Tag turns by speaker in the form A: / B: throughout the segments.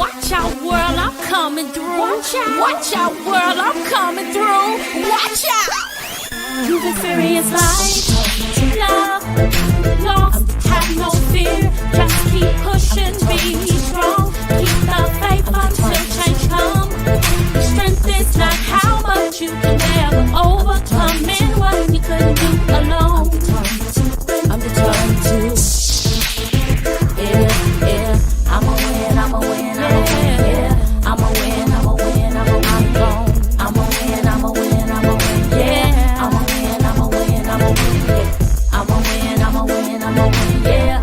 A: Watch out, world, I'm coming through. Watch out, world, I'm coming through. Watch out. You've experienced life, love, lost, have no fear. Just keep pushing, be strong. Keep the faith until change comes. Strength is not how much you can never overcome and what you couldn't do alone. I'm determined to. Yeah, I'm a win, I'm a win, I'm a win, yeah. I'm a win, I'm a win, I'm a win, I'm a win, I'm a win, I'm a win, yeah. I'm a win, I'm a win, I'm a win, yeah. I'm a win, I'm a win, I'm a win, yeah.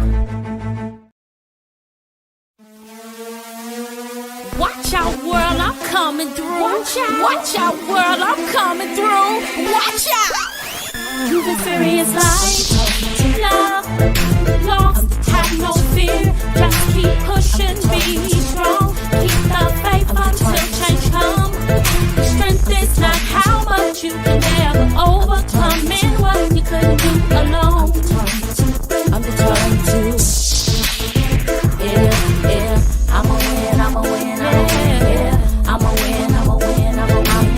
A: Watch out, world, I'm coming through. Watch out, world, I'm coming through. Watch out. You've experienced life, love, lost, have no fear. Just keep pushing, be strong. Keep the faith until change comes. Strength is not how much you can never overcome and what you couldn't do alone. I'm determined to. Yeah, I'm a win, I'm a win, I'm a win, yeah. I'm a win, I'm a win, I'm a win,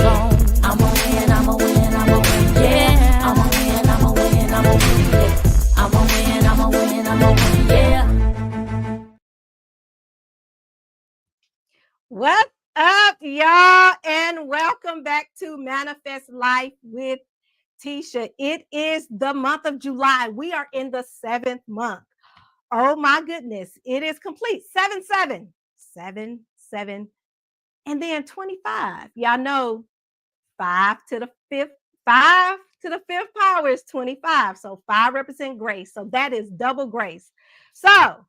A: I'm a win, I'm a win, I'm a win, yeah. I'm a win, I'm a win, I'm a win, yeah. I'm a win, I'm a win, I'm a win, yeah.
B: What's up, y'all? And welcome back to Manifest Life with Tisha. It is the month of July. We are in the 7th month. Oh my goodness, it is complete. 7-7, 7-7, and then 25. Y'all know 5 to the 5 power is 25. So 5 represent grace. So that is double grace. So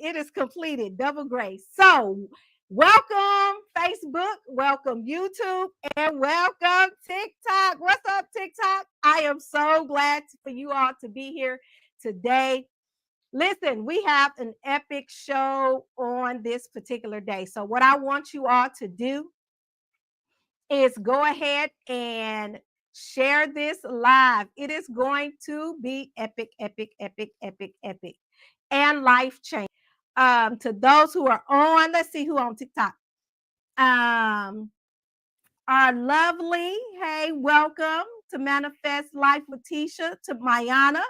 B: it is completed, double grace. So welcome Facebook, welcome YouTube, and welcome TikTok. What's up, TikTok? I am so glad for you all to be here today. Listen, we have an epic show on this particular day. So what I want you all to do is go ahead and share this live. It is going to be epic, epic, epic, epic, epic, and life-changing. To those who are on, let's see who on TikTok. Our lovely, hey, welcome to Manifest Life with Tisha, to Mayana.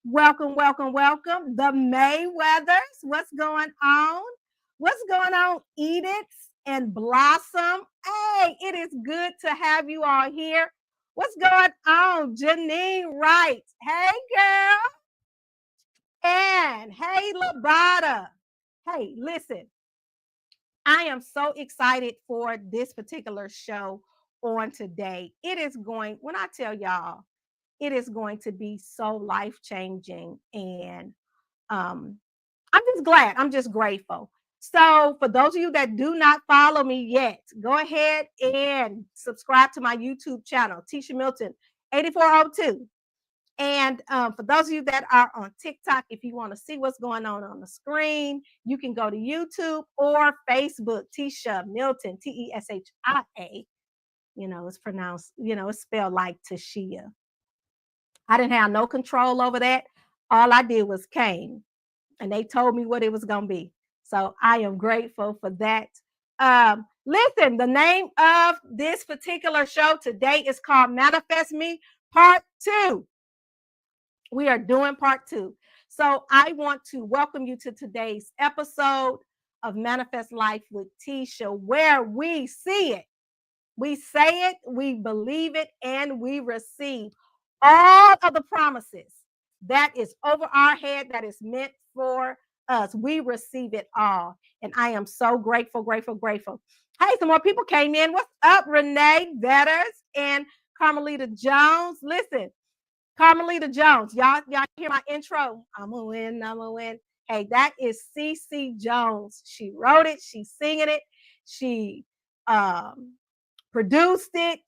B: Welcome, welcome, welcome. The Mayweathers, what's going on? What's going on, Edith and Blossom? Hey, it is good to have you all here. What's going on, Janine Wright? Hey, girl. And hey, Labata. Hey, listen, I am so excited for this particular show on today. It is going, when I tell y'all, it is going to be so life-changing. And I'm just glad. I'm just grateful. So for those of you that do not follow me yet, go ahead and subscribe to my YouTube channel, Tisha Milton 8402. And for those of you that are on TikTok, if you want to see what's going on the screen, you can go to YouTube or Facebook, Tisha Milton, Teshia. You know, it's pronounced, you know, it's spelled like Tashia. I didn't have no control over that. All I did was came and they told me what it was going to be. So I am grateful for that. Listen, the name of this particular show today is called Manifest Me Part 2. We are doing part 2. So I want to welcome you to today's episode of Manifest Life with Tisha, where we see it, we say it, we believe it, and we receive all of the promises that is over our head, that is meant for us. We receive it all. And I am so grateful, grateful, grateful. Hey, some more people came in. What's up, Renee Vetters and Carmelita Jones? Listen, Carmelita Jones, y'all hear my intro? I'm gonna win, I'm gonna win. Hey, that is CC Jones. She wrote it, she's singing it, she produced it.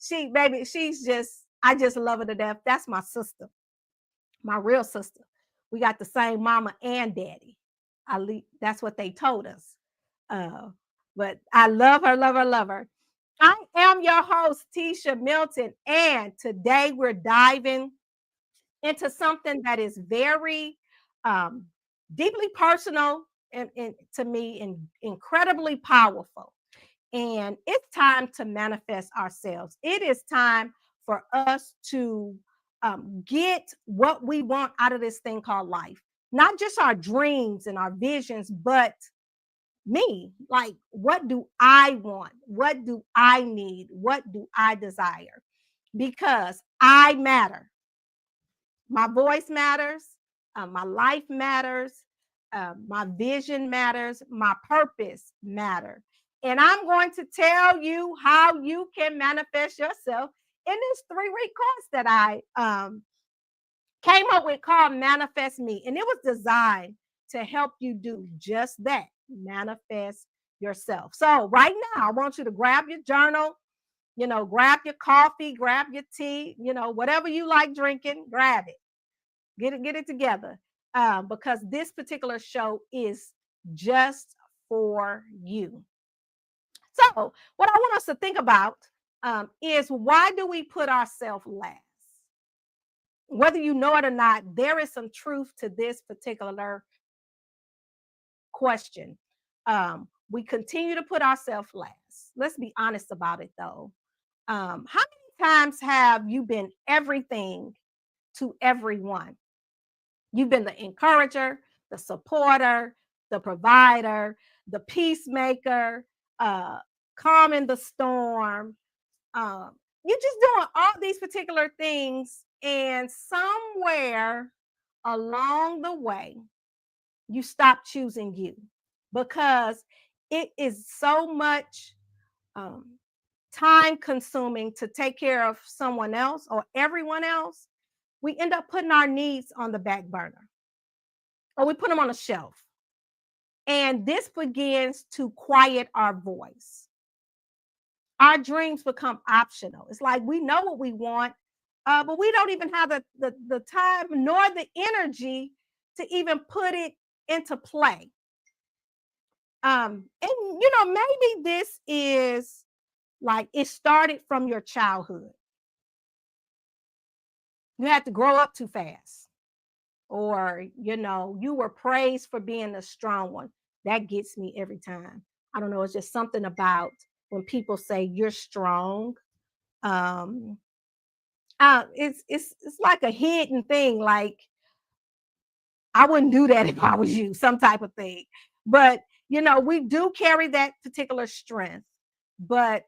B: I just love her to death. That's my sister, my real sister. We got the same mama and daddy. That's what they told us. But I love her, love her, love her. I am your host, Tisha Milton, and today we're diving into something that is very deeply personal to me incredibly powerful. And it's time to manifest ourselves. It is time for us to get what we want out of this thing called life. Not just our dreams and our visions, but me. Like, what do I want? What do I need? What do I desire? Because I matter. My voice matters. My life matters. My vision matters. My purpose matters. And I'm going to tell you how you can manifest yourself in this 3-week course that I came up with called Manifest Me. And it was designed to help you do just that, manifest yourself. So right now, I want you to grab your journal, grab your coffee, grab your tea, whatever you like drinking, grab it. Get it together, because this particular show is just for you. So what I want us to think about is, why do we put ourselves last? Whether you know it or not, there is some truth to this particular question. We continue to put ourselves last. Let's be honest about it, though. How many times have you been everything to everyone? You've been the encourager, the supporter, the provider, the peacemaker, calming the storm. You're just doing all these particular things, and somewhere along the way, you stop choosing you, because it is so much time consuming to take care of someone else or everyone else. We end up putting our needs on the back burner, or we put them on a shelf. And this begins to quiet our voice. Our dreams become optional. It's like we know what we want, but we don't even have the time nor the energy to even put it into play. And maybe this is like, it started from your childhood. You had to grow up too fast, or you were praised for being a strong one. That gets me every time. I don't know, it's just something about when people say you're strong. It's like a hidden thing, like, I wouldn't do that if I was you, some type of thing. But we do carry that particular strength. But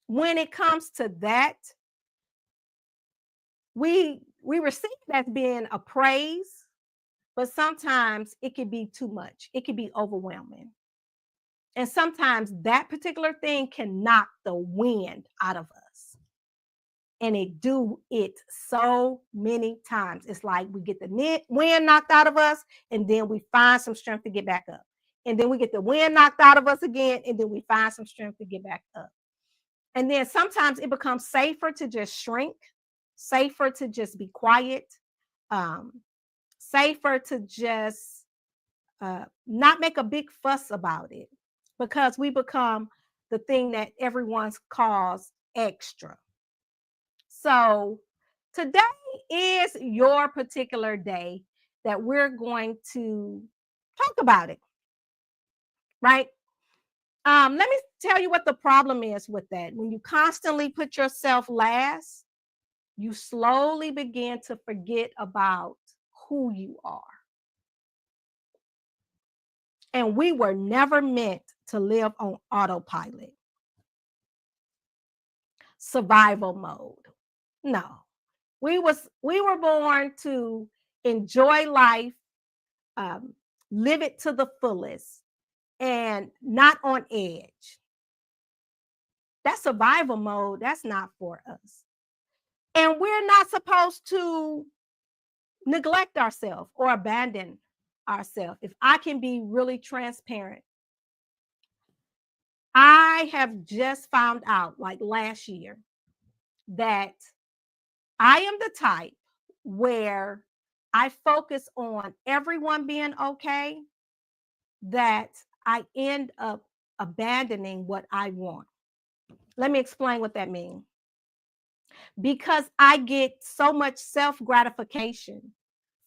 B: when it comes to that, we receive it as being a praise, but sometimes it can be too much. It can be overwhelming. And sometimes that particular thing can knock the wind out of us. And it do it so many times. It's like we get the wind knocked out of us, and then we find some strength to get back up. And then we get the wind knocked out of us again, and then we find some strength to get back up. And then sometimes it becomes safer to just shrink, safer to just be quiet, safer to just not make a big fuss about it, because we become the thing that everyone calls extra. So today is your particular day that we're going to talk about it, right? Let me tell you what the problem is with that. When you constantly put yourself last, you slowly begin to forget about who you are. And we were never meant to live on autopilot, survival mode. No, we were born to enjoy life, live it to the fullest, and not on edge. That survival mode, that's not for us. And we're not supposed to neglect ourselves or abandon ourselves. If I can be really transparent, I have just found out, like last year, that I am the type where I focus on everyone being okay, that I end up abandoning what I want. Let me explain what that means. Because I get so much self-gratification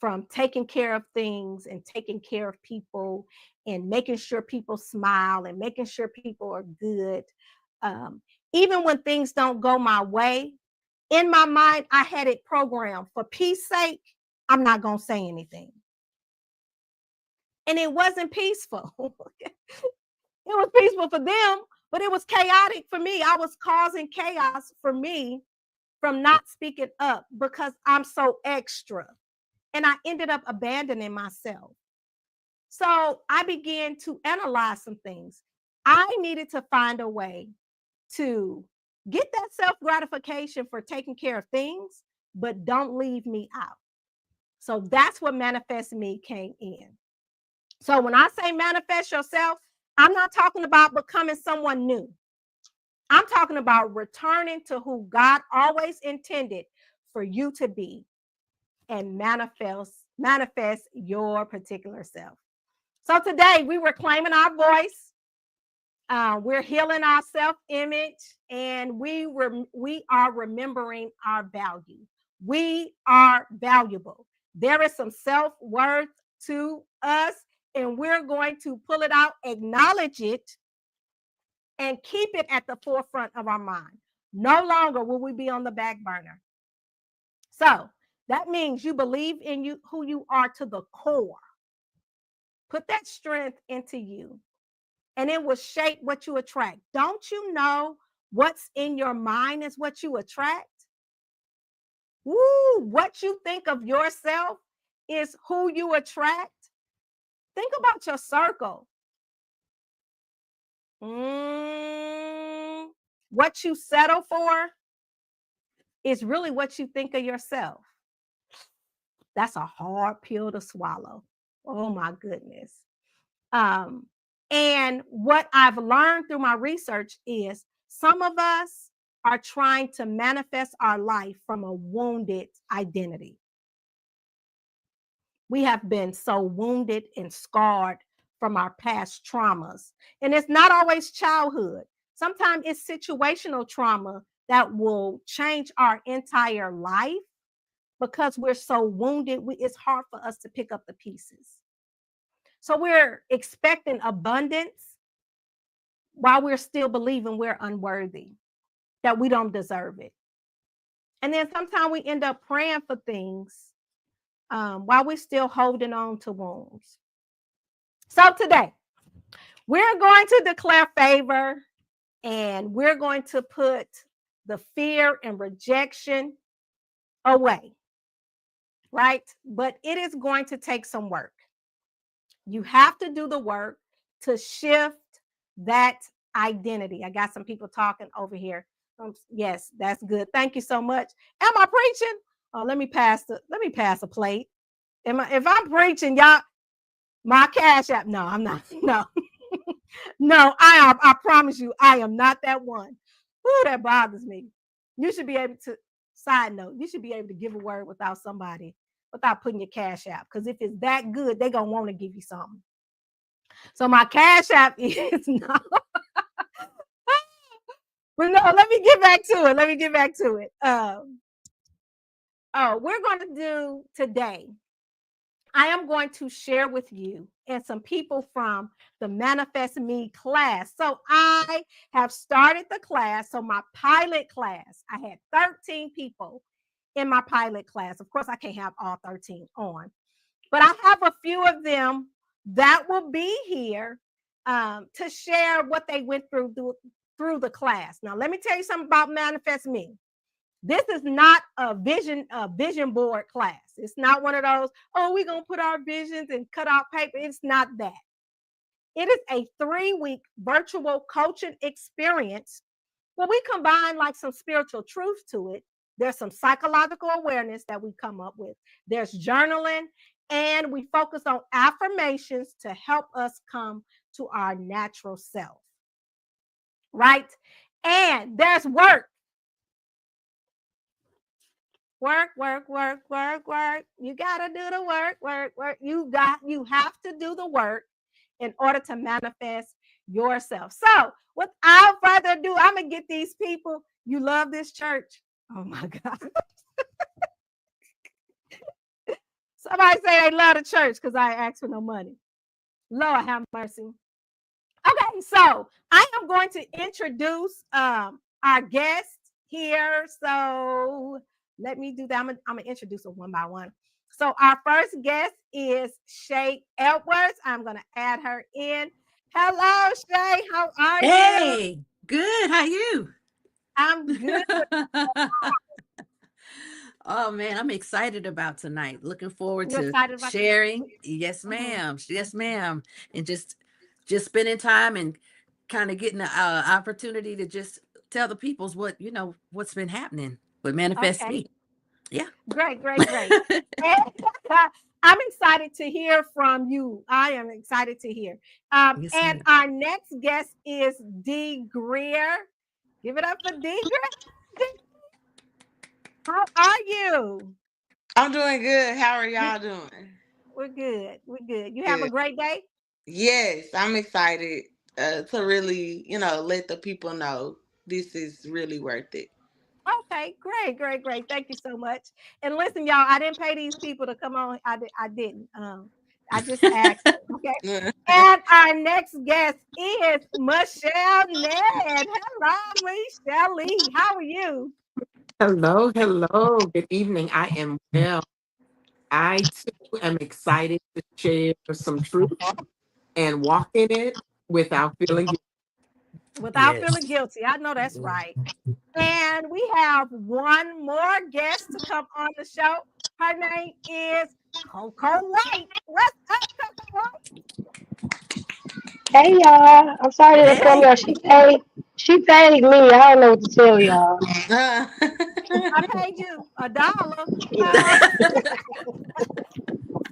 B: from taking care of things and taking care of people and making sure people smile and making sure people are good. Even when things don't go my way, in my mind, I had it programmed for peace sake, I'm not going to say anything. And it wasn't peaceful. It was peaceful for them, but it was chaotic for me. I was causing chaos for me from not speaking up because I'm so extra. And I ended up abandoning myself. So I began to analyze some things. I needed to find a way to get that self gratification for taking care of things, but don't leave me out. So that's what Manifest Me came in. So when I say manifest yourself, I'm not talking about becoming someone new. I'm talking about returning to who God always intended for you to be and manifest your particular self. So today we were claiming our voice. We're healing our self-image, and we are remembering our value. We are valuable. There is some self-worth to us, and we're going to pull it out, acknowledge it, and keep it at the forefront of our mind. No longer will we be on the back burner. So that means you believe in you, who you are to the core. Put that strength into you, and it will shape what you attract. Don't you know what's in your mind is what you attract? Woo, what you think of yourself is who you attract. Think about your circle. What you settle for is really what you think of yourself. That's a hard pill to swallow. Oh my goodness. And what I've learned through my research is some of us are trying to manifest our life from a wounded identity. We have been so wounded and scarred from our past traumas. And it's not always childhood. Sometimes it's situational trauma that will change our entire life because we're so wounded. It's hard for us to pick up the pieces. So we're expecting abundance while we're still believing we're unworthy, that we don't deserve it. And then sometimes we end up praying for things while we're still holding on to wounds. So today, we're going to declare favor, and we're going to put the fear and rejection away, right? But it is going to take some work. You have to do the work to shift that identity. I got some people talking over here. Yes, that's good. Thank you so much. Am I preaching? Oh, let me pass a plate. If I'm preaching, y'all, my Cash App. No, I'm not. No. No, I promise you, I am not that one. Ooh, that bothers me. You should be able to, side note, you should be able to give a word without putting your Cash App. Because if it's that good, they're going to want to give you something. So my Cash App is not. But no, let me get back to it. We're going to do today. I am going to share with you and some people from the Manifest Me class. So I have started the class. So my pilot class, I had 13 people in my pilot class. Of course, I can't have all 13 on, but I have a few of them that will be here to share what they went through the class. Now, let me tell you something about Manifest Me. This is not a vision board class. It's not one of those, we're going to put our visions and cut out paper. It's not that. It is a 3-week virtual coaching experience where we combine like some spiritual truth to it. There's some psychological awareness that we come up with. There's journaling, and we focus on affirmations to help us come to our natural self. Right? And there's work. Work. You got to do the work. You have to do the work in order to manifest yourself. So without further ado, I'm going to get these people. You love this church. Oh my God. Somebody say they love the church because I asked for no money. Lord have mercy. Okay, so I am going to introduce our guest here. So let me do that. I'm gonna introduce them one by one. So our first guest is Shay Edwards. I'm gonna add her in. Hello, Shay. How are you?
C: Hey, good. How you?
B: I'm good.
C: Oh man, I'm excited about tonight. Looking forward
B: You're
C: to
B: excited about tonight?
C: sharing. Yes,
B: Mhm.
C: ma'am. Yes, ma'am. And just spending time and kind of getting the opportunity to just tell the peoples what what's been happening with Manifest
B: Okay.
C: Me. Yeah.
B: Great, great, great. And I'm excited to hear from you. I am excited to hear.
C: Yes,
B: And
C: ma'am.
B: our next guest is Dee Greer. Give it up for Dee Greer. Dee, how are you?
D: I'm doing good. How are
B: You-
D: y'all doing?
B: We're good. We're good. You have a
D: Good.
B: great day?
D: Yes, I'm excited to really, let the people know this is really worth it.
B: Okay, great, great, great. Thank you so much. And listen, y'all, I didn't pay these people to come on. I didn't. I just asked. Okay. And our next guest is Michelle Ned. Hello, Michelle Lee. How are you?
E: Hello, hello. Good evening. I am well. I too am excited to share some truth and walk in it without feeling guilty.
B: Without
C: Yes.
B: feeling guilty. I know that's right. And we have one more guest to come on the show. Her name is Coco White. What's up, Coco White?
F: Hey y'all, I'm sorry to inform
C: Hey.
F: y'all. She paid me. I don't know what to tell y'all.
B: I paid you $1. Uh,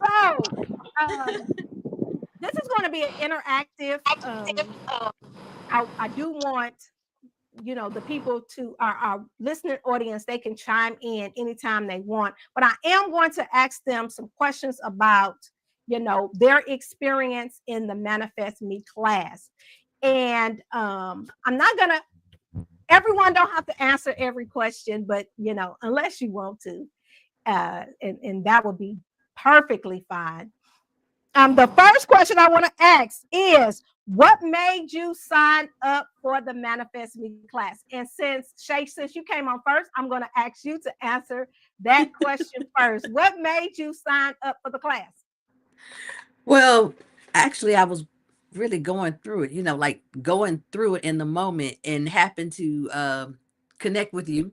B: so, um, this is going to be an interactive. I do want the people to our listening audience, they can chime in anytime they want, but I am going to ask them some questions about their experience in the Manifest Me class. And I'm not gonna everyone don't have to answer every question, but unless you want to, and that would be perfectly fine. The first question I want to ask is, what made you sign up for the Manifest Me class? And since you came on first, I'm going to ask you to answer that question first. What made you sign up for the class?
C: Well, actually, I was really going through it, like going through it in the moment and happened to connect with you.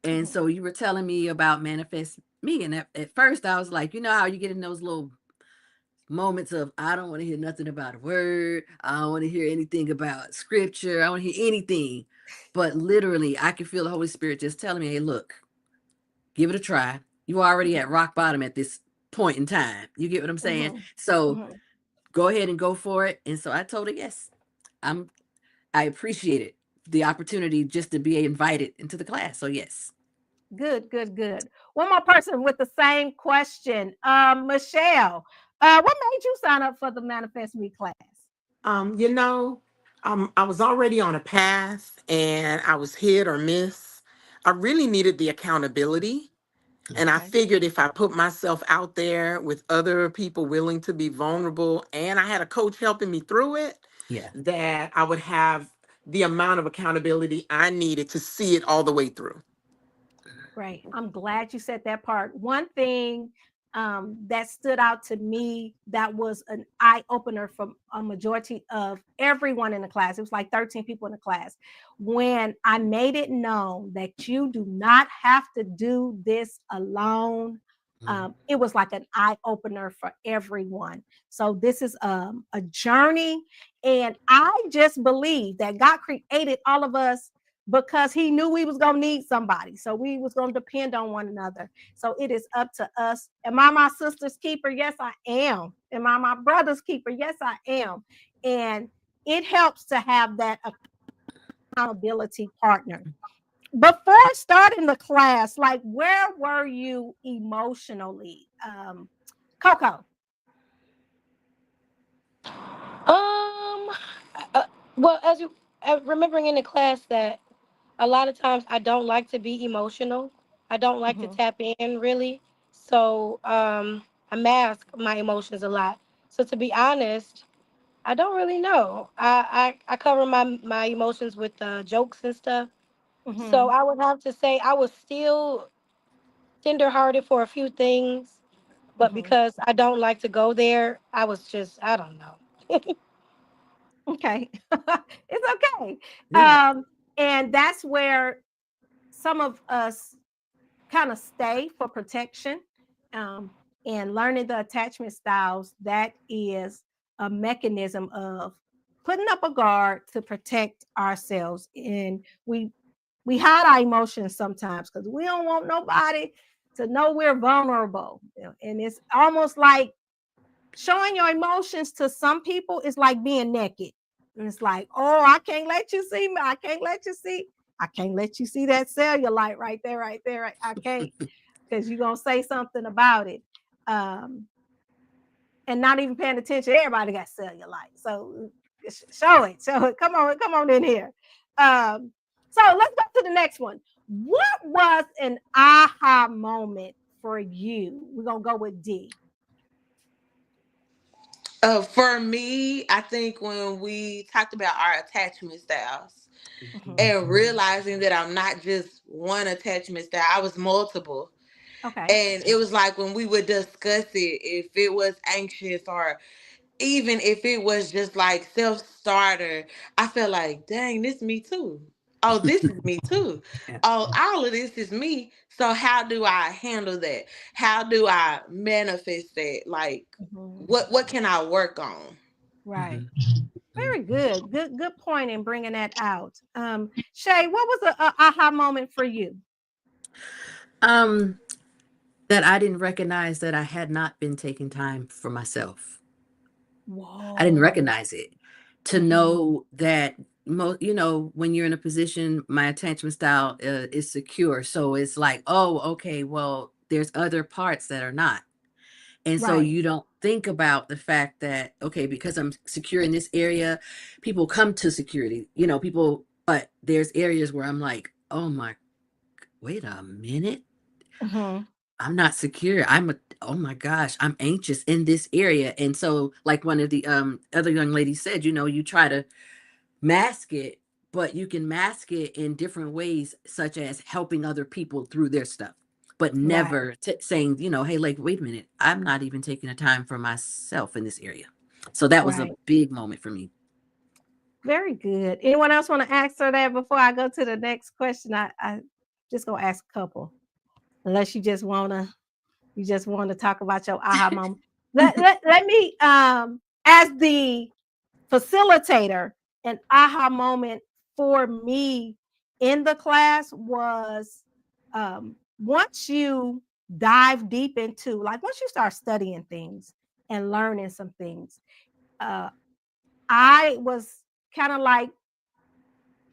C: And
B: Mhm,
C: so you were telling me about Manifest Me. And at first, I was like, you know how you get in those little moments of, I don't want to hear nothing about a word. I don't want to hear anything about scripture. I don't want to hear anything. But literally, I could feel the Holy Spirit just telling me, hey, look, give it a try. You're already
B: mhm,
C: at rock bottom at this point in time. You get what I'm saying?
B: mhm,
C: So
B: mhm.
C: go ahead and go for it. And so I told her, yes, I'm I appreciate it. The opportunity just to be invited into the class. So yes.
B: Good, good, good. One more person with the same question. Michelle, what made you sign up for the Manifest Me class?
E: Um, you know, I was already on a path and I was hit or miss. I really needed the accountability. And I
C: Okay.
E: figured if I put myself out there with other people willing to be vulnerable and I had a coach helping me through it,
C: Yeah.
E: that I would have the amount of accountability I needed to see it all the way through.
B: Right. I'm glad you said that part. One thing that stood out to me that was an eye opener for a majority of everyone in the class. It was like 13 people in the class. When I made it known that you do not have to do this alone,
C: Mm.
B: it was like an eye opener for everyone. So this is a journey, and I just believe that God created all of us because he knew we was gonna need somebody. So we was gonna depend on one another. So it is up to us. Am I my sister's keeper? Yes, I am. Am I my brother's keeper? Yes, I am. And it helps to have that accountability partner. Before starting the class, like where were you emotionally? Coco.
F: Um, uh, well, as you remembering in the class that a lot of times I don't like to be emotional. I don't like to
B: Mhm.
F: tap in really. So, I mask my emotions a lot. So to be honest, I don't really know. I cover my emotions with jokes and stuff. So
B: Mhm.
F: I would have to say I was still tenderhearted for a few things, but
B: Mhm.
F: because I don't like to go there, I was just I don't know.
B: Okay. It's okay.
C: Yeah.
B: Um, and that's where some of us kind of stay for protection. Um, and learning the attachment styles, that is a mechanism of putting up a guard to protect ourselves. And we hide our emotions sometimes because we don't want nobody to know we're vulnerable. And it's almost like showing your emotions to some people is like being naked. And it's like, oh, I can't let you see me. I can't let you see. I can't let you see that cellulite right there, right there. I can't, because you're gonna say something about it. Um, and not even paying attention. Everybody got cellulite. So show it. Show it. Come on in here. So let's go to the next one. What was an aha moment for you? We're gonna go with D.
D: For me, I think when we talked about our attachment styles
B: Mhm.
D: and realizing that I'm not just one attachment style, I was multiple.
B: Okay.
D: And it was like when we would discuss it, if it was anxious or even if it was just like self starter, I felt like, dang, this me too. Oh, this is me too.
C: Yeah.
D: Oh, all of this is me. So how do I handle that? How do I manifest that? Like,
B: Mhm.
D: what can I work on?
B: Right.
C: Mhm. Mhm.
B: Very good. Good point in bringing that out. Shay, what was a aha moment for you?
C: Um, that I didn't recognize that I had not been taking time for myself. I didn't
B: Whoa.
C: recognize it. To
B: Mhm.
C: know that when you're in a position, my attachment style is secure. So it's like, oh, okay, well, there's other parts that are not. And so
B: Right.
C: you don't think about the fact that, okay, because I'm secure in this area, people come to security, but there's areas where I'm like, oh my, wait a minute.
B: Mhm.
C: I'm not secure. Oh my gosh, I'm anxious in this area. And so, like one of the other young ladies said, you try to mask it, but you can mask it in different ways, such as helping other people through their stuff, but
B: Right.
C: never saying, hey, like, wait a minute, I'm not even taking the time for myself in this area. So that was a
B: Right.
C: big moment for me.
B: Very good. Anyone else want to answer that before I go to the next question? I just gonna ask a couple, unless you just want to talk about your aha moment. Let me as the facilitator, an aha moment for me in the class was once you dive deep into, like, once you start studying things and learning some things, uh, I was kind of like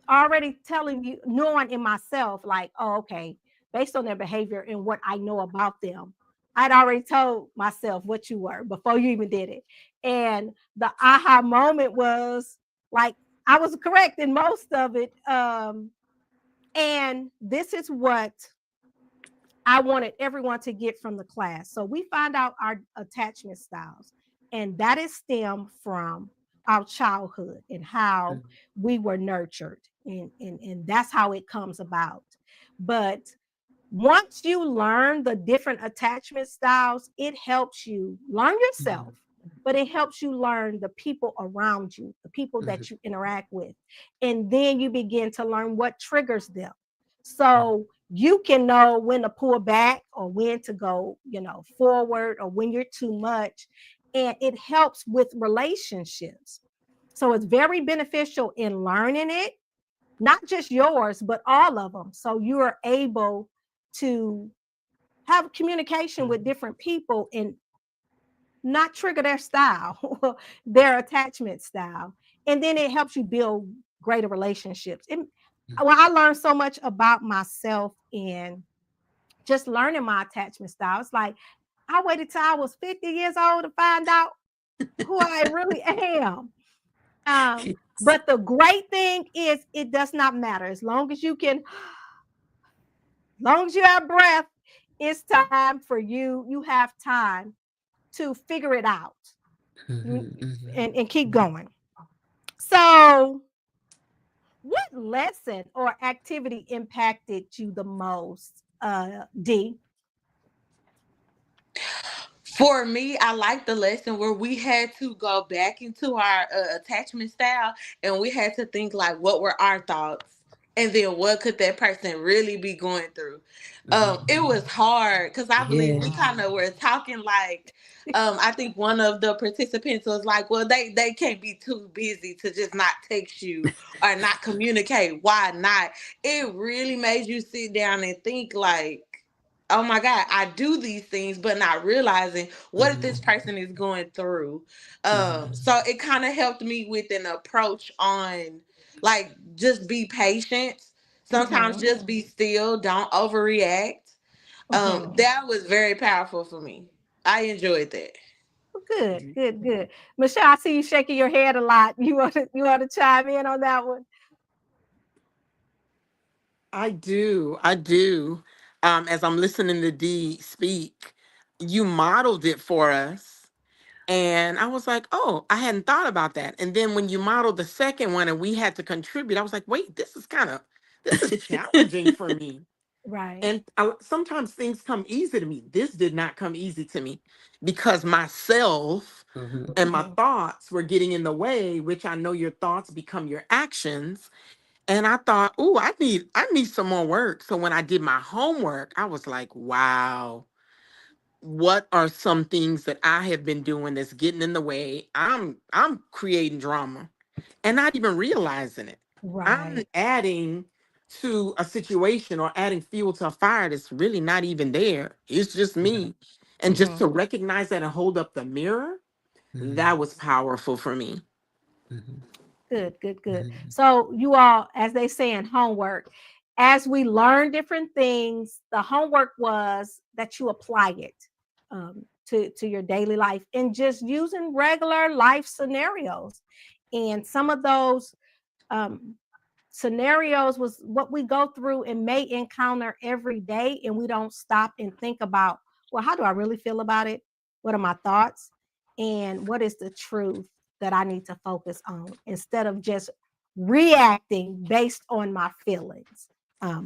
B: already telling you, knowing in myself, like, oh, okay, based on their behavior and what I know about them, I'd already told myself what you were before you even did it. And the aha moment was like, I was correct in most of it. And this is what I wanted everyone to get from the class. So we find out our attachment styles, and that is stem from our childhood and how
C: Mhm.
B: we were nurtured. And that's how it comes about. But once you learn the different attachment styles, it helps you learn yourself,
C: Mhm.
B: but it helps you learn the people around you, the people
C: Mhm.
B: that you interact with. And then you begin to learn what triggers them. So you can know when to pull back or when to go, forward, or when you're too much. And it helps with relationships. So it's very beneficial in learning it, not just yours, but all of them. So you are able to have communication with
C: Mhm.
B: different people and not trigger their style, their attachment style. And then it helps you build greater relationships. Well, I learned so much about myself in just learning my attachment style. It's like I waited till I was 50 years old to find out who I really am.
C: Yes.
B: But the great thing is it does not matter. As long as long as you have breath, it's time for you. You have time to figure it out
C: Mhm, mhm.
B: and keep going. So, what lesson or activity impacted you the most, D?
D: For me, I like the lesson where we had to go back into our attachment style, and we had to think like, what were our thoughts, and then what could that person really be going through. It
C: Mhm.
D: was hard because I believe we
C: Yeah.
D: kind of were talking like, I think one of the participants was like, well, they can't be too busy to just not text you or not communicate. Why not? It really made you sit down and think like, oh my God, I do these things, but not realizing what this
C: Mhm,
D: person is going through.
C: mhm,
D: So it kind of helped me with an approach on like just be patient. Sometimes
B: Hmm.
D: just be still, don't overreact.
B: Hmm.
D: That was very powerful for me. I enjoyed that.
B: Good, good, good. Michelle, I see you shaking your head a lot. You want to chime in on that one?
E: I do. I do. As I'm listening to Dee speak, you modeled it for us. And I was like, oh, I hadn't thought about that. And then when you modeled the second one and we had to contribute, I was like, wait, this is challenging for me.
B: Right,
E: And sometimes things come easy to me. This did not come easy to me because myself
C: mhm,
E: and my
B: mhm,
E: thoughts were getting in the way, which I know your thoughts become your actions. And I thought, oh, I need some more work. So when I did my homework, I was like, wow, what are some things that I have been doing that's getting in the way? I'm creating drama and not even realizing it. I'm
B: right.
E: adding to a situation or adding fuel to a fire that's really not even there. It's just me. And just
B: Hmm.
E: to recognize that and hold up the mirror, that
C: mhm,
E: was powerful for me.
C: mhm,
B: Good, good, good.
C: mhm,
B: So you all, as they say in homework, as we learn different things, the homework was that you apply it to your daily life and just using regular life scenarios. And some of those um, scenarios was what we go through and may encounter every day, and we don't stop and think about, well, how do I really feel about it? What are my thoughts? And what is the truth that I need to focus on instead of just reacting based on my feelings?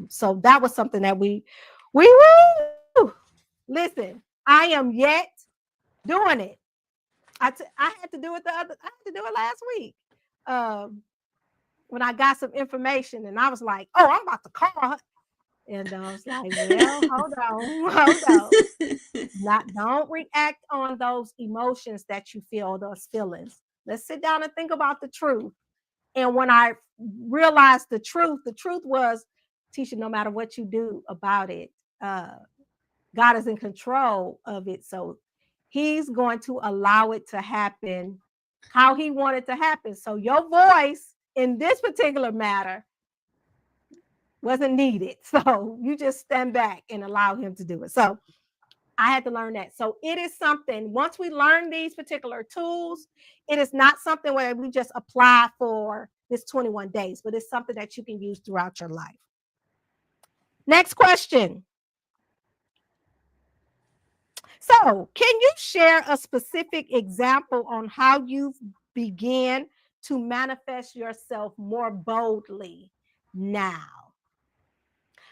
B: So that was something that we woo, listen, I am yet doing it. I had to do it I had to do it last week. Um, when I got some information and I was like, oh, I'm about to call her. And I was like, well, hold on, hold on. Not don't react on those emotions that you feel, those feelings. Let's sit down and think about the truth. And when I realized the truth was, Tisha, no matter what you do about it, uh, God is in control of it. So he's going to allow it to happen how he wanted to happen. So your voice in this particular matter wasn't needed. So you just stand back and allow him to do it. So I had to learn that. So it is something, once we learn these particular tools, it is not something where we just apply for this 21 days, but it's something that you can use throughout your life. Next question. So, can you share a specific example on how you began to manifest yourself more boldly now?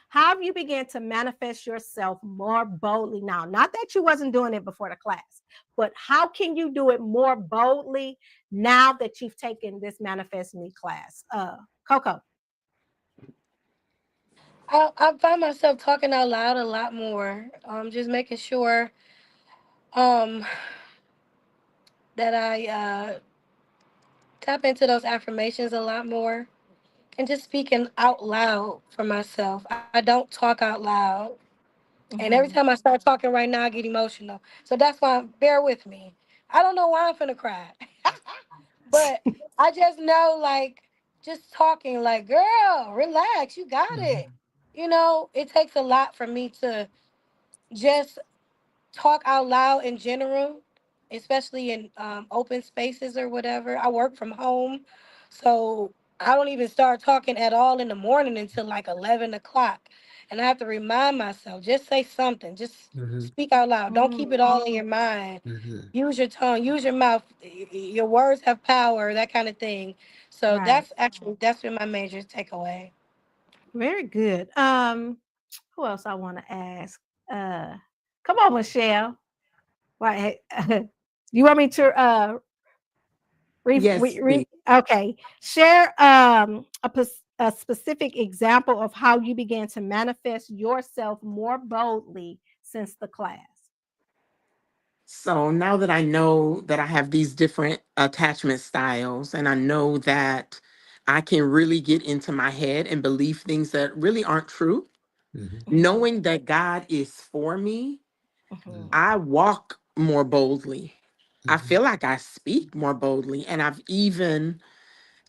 B: How have you began to manifest yourself more boldly now? Not that you wasn't doing it before the class, but how can you do it more boldly now that you've taken this Manifest Me class? Coco.
F: I find myself talking out loud a lot more. Just making sure um, that I tap into those affirmations a lot more and just speaking out loud for myself. I don't talk out loud. And every time I
B: Mhm.
F: start talking right now, I get emotional. So that's why, bear with me. I don't know why I'm finna cry. But I just know, like, just talking, like, girl, relax, you got it.
C: mhm,
F: It takes a lot for me to just talk out loud in general, especially in open spaces or whatever. I work from home, so I don't even start talking at all in the morning until like 11 o'clock. And I have to remind myself, just say something, just
C: Mm-hmm.
F: speak out loud. Don't keep it all in your mind.
C: Mm-hmm.
F: Use your tongue, use your mouth. Your words have power, that kind of thing. So
B: Right.
F: that's been my major takeaway.
B: Very good. Who else I want to ask? Come on, Michelle. Right. You want me to
E: Yes, please.
B: okay. Share a specific example of how you began to manifest yourself more boldly since the class.
E: So now that I know that I have these different attachment styles, and I know that I can really get into my head and believe things that really aren't true,
C: Mm-hmm.
E: knowing that God is for me,
B: Mhm.
E: I walk more boldly. I
C: Mm-hmm.
E: feel like I speak more boldly. And I've even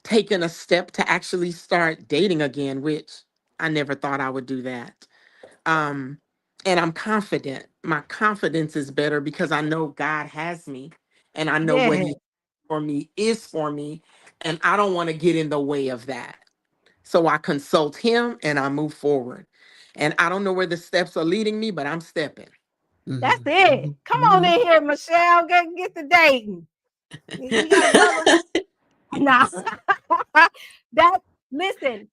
E: taken a step to actually start dating again, which I never thought I would do that. Um, and I'm confident. My confidence is better because I know God has me and I know what
B: Yeah.
E: He for me is for me. And I don't want to get in the way of that. So I consult Him and I move forward. And I don't know where the steps are leading me, but I'm stepping.
B: That's
C: Mm-hmm.
B: it. Come on
C: Mm-hmm.
B: in here, Michelle. Get the dating. We got a brother. No. That listen.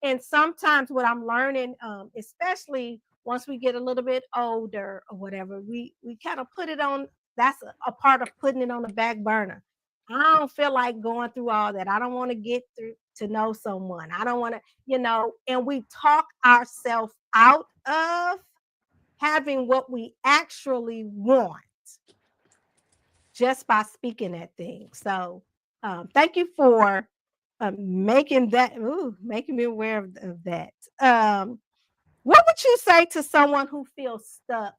B: And sometimes what I'm learning, especially once we get a little bit older or whatever, we kind of put it on. That's a part of putting it on the back burner. I don't feel like going through all that. I don't want to get through to know someone. I don't want to, and we talk ourselves out of having what we actually want just by speaking at things. So thank you for making me aware of that. What would you say to someone who feels stuck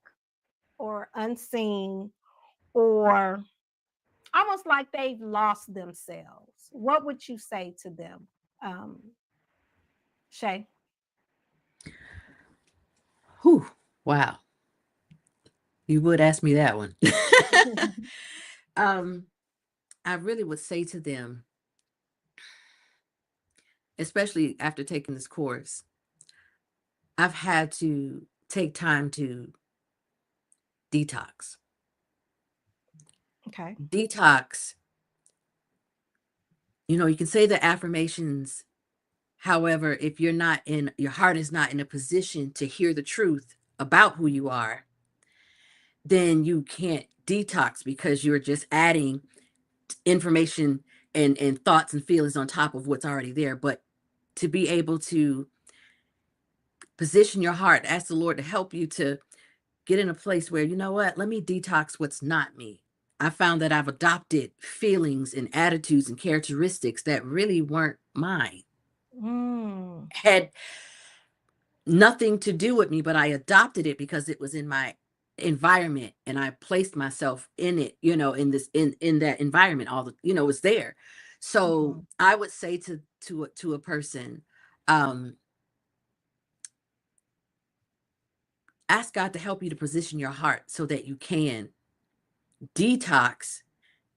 B: or unseen or almost like they've lost themselves? What would you say to them, Shay?
C: Whew. Wow. You would ask me that one. um, I really would say to them, especially after taking this course, I've had to take time to detox.
B: Okay.
C: Detox, you can say the affirmations. However, if your heart is not in a position to hear the truth about who you are, then you can't detox because you're just adding information and thoughts and feelings on top of what's already there. But to be able to position your heart, ask the Lord to help you to get in a place where, you know what, let me detox what's not me. I found that I've adopted feelings and attitudes and characteristics that really weren't mine,
B: Mm,
C: had nothing to do with me, but I adopted it because it was in my environment and I placed myself in it, in that environment, all the, it's there. So
B: mhm,
C: I would say to a person, um, ask God to help you to position your heart so that you can detox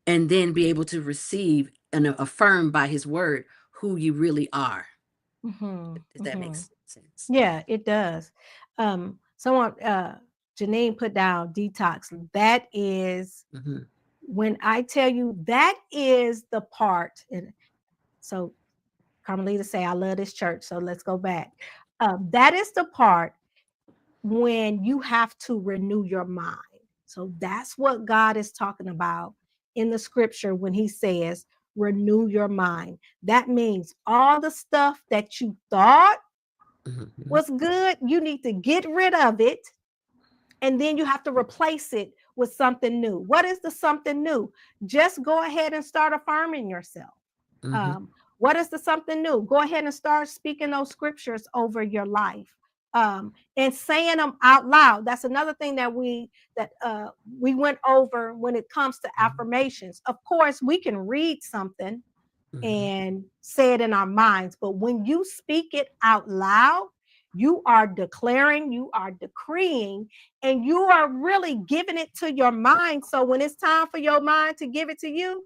C: and then be able to receive and affirm by his word who you really are.
B: mhm,
C: If that
B: mhm.
C: makes sense.
B: Yeah, it does. Someone Janine put down detox. That is
C: Mm-hmm.
B: when I tell you that is the part. And so Carmelita say, I love this church. So let's go back. That is the part when you have to renew your mind. So that's what God is talking about in the scripture when he says, renew your mind. That means all the stuff that you thought
C: Mm-hmm.
B: was good, you need to get rid of it. And then you have to replace it with something new. What is the something new? Just go ahead and start affirming yourself.
C: Mm-hmm.
B: Um, what is the something new? Go ahead and start speaking those scriptures over your life, and saying them out loud. That's another thing that we went over when it comes to affirmations. Of course, we can read something
C: Mm-hmm.
B: and say it in our minds, but when you speak it out loud, you are declaring, you are decreeing, and you are really giving it to your mind. So when it's time for your mind to give it to you,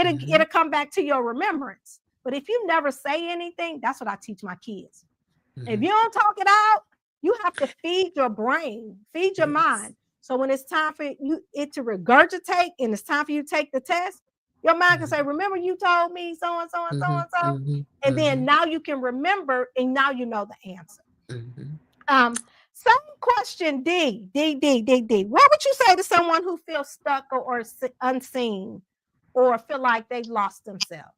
C: Mm-hmm.
B: it'll come back to your remembrance. But if you never say anything, that's what I teach my kids. If
C: Mhm.
B: you don't talk it out, you have to feed your brain, feed your
C: Yes.
B: mind. So when it's time for it to regurgitate and it's time for you to take the test, your mind can say,
C: Mhm.
B: "Remember, you told me so and so and so
C: Mhm.
B: and so,"
C: Mhm.
B: and then
C: Mhm.
B: now you can remember, and now you know the answer.
C: Mhm.
B: Same question, D. What would you say to someone who feels stuck or unseen, or feel like they've lost themselves?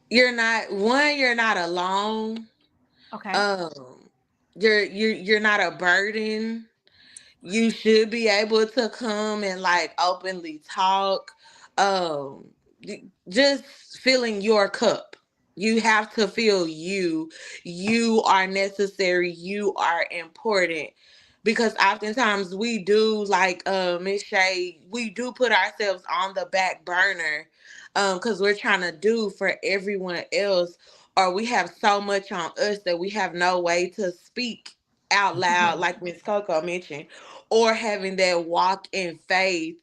D: You're not alone.
B: Okay.
D: Um, you're not a burden. You should be able to come and like openly talk. Just filling your cup. You have to feel you are necessary, you are important, because oftentimes we do, like Miss Shay, we do put ourselves on the back burner, because we're trying to do for everyone else, or we have so much on us that we have no way to speak out loud,
B: Mhm.
D: like Miss Coco mentioned, or having that walk in faith,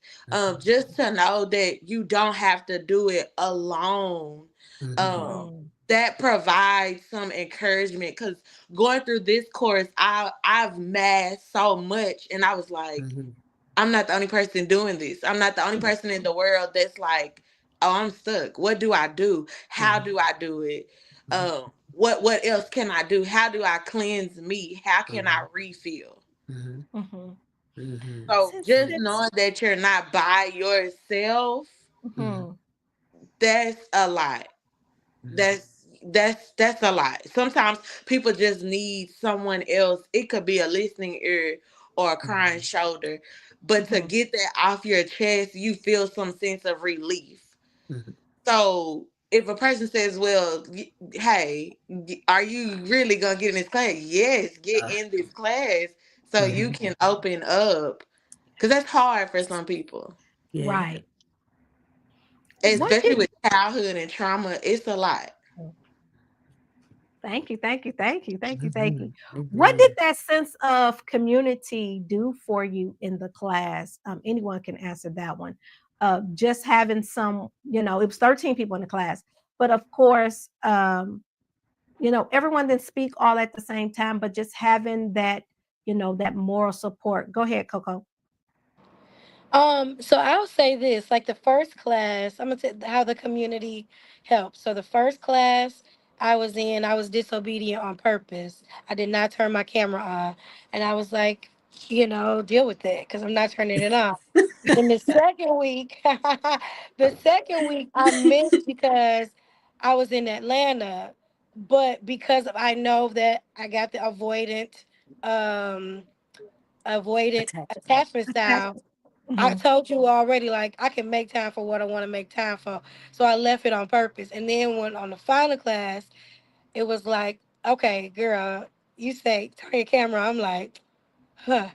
D: just to know that you don't have to do it alone.
C: Mhm.
D: um
B: Mhm.
D: that provides some encouragement, because going through this course, I've masked so much, and I was like,
C: Mhm.
D: I'm not the only person doing this. I'm not the only person in the world that's like, oh, I'm stuck. What do I do? How
C: Mhm.
D: do I do it?
C: Mhm.
D: What else can I do? How do I cleanse me? How can I
C: Mhm.
D: refill?
C: Mhm.
B: Mhm.
C: Mhm.
D: So
B: Since
D: just
B: it's
D: knowing that you're not by yourself,
C: Mhm.
B: mhm.
D: that's a lot.
C: Mhm.
D: That's a lot. Sometimes people just need someone else. It could be a listening ear or a crying
C: Mhm.
D: shoulder. But to
B: Mhm.
D: get that off your chest, you feel some sense of relief.
C: Mhm.
D: So if a person says, well, hey, are you really gonna get in this class? Yes, get
C: Ah.
D: in this class so you
C: Mhm.
D: can open up. Cause that's hard for some people.
C: Yeah.
B: Right. What
D: Especially
B: did
D: with childhood and trauma. It's a lot.
B: thank you.
C: Mhm.
B: What did
C: Amen.
B: that sense of community do for you in the class? Anyone can answer that one. Just having some, it was 13 people in the class, but of course, everyone didn't speak all at the same time, but just having that moral support. Go ahead, Coco.
F: So I'll say this, like the first class, I'm gonna tell how the community helped. So the first class I was in, I was disobedient on purpose. I did not turn my camera on, and I was like, deal with it because I'm not turning it on. In the second week, the second week I missed because I was in Atlanta, but because I know that I got the avoidant
C: Attachment.
F: attachment style. I
B: Mhm.
F: told you already, like I can make time for what I want to make time for. So I left it on purpose. And then when on the final class, it was like, okay, girl, you say turn your camera. I'm like, huh.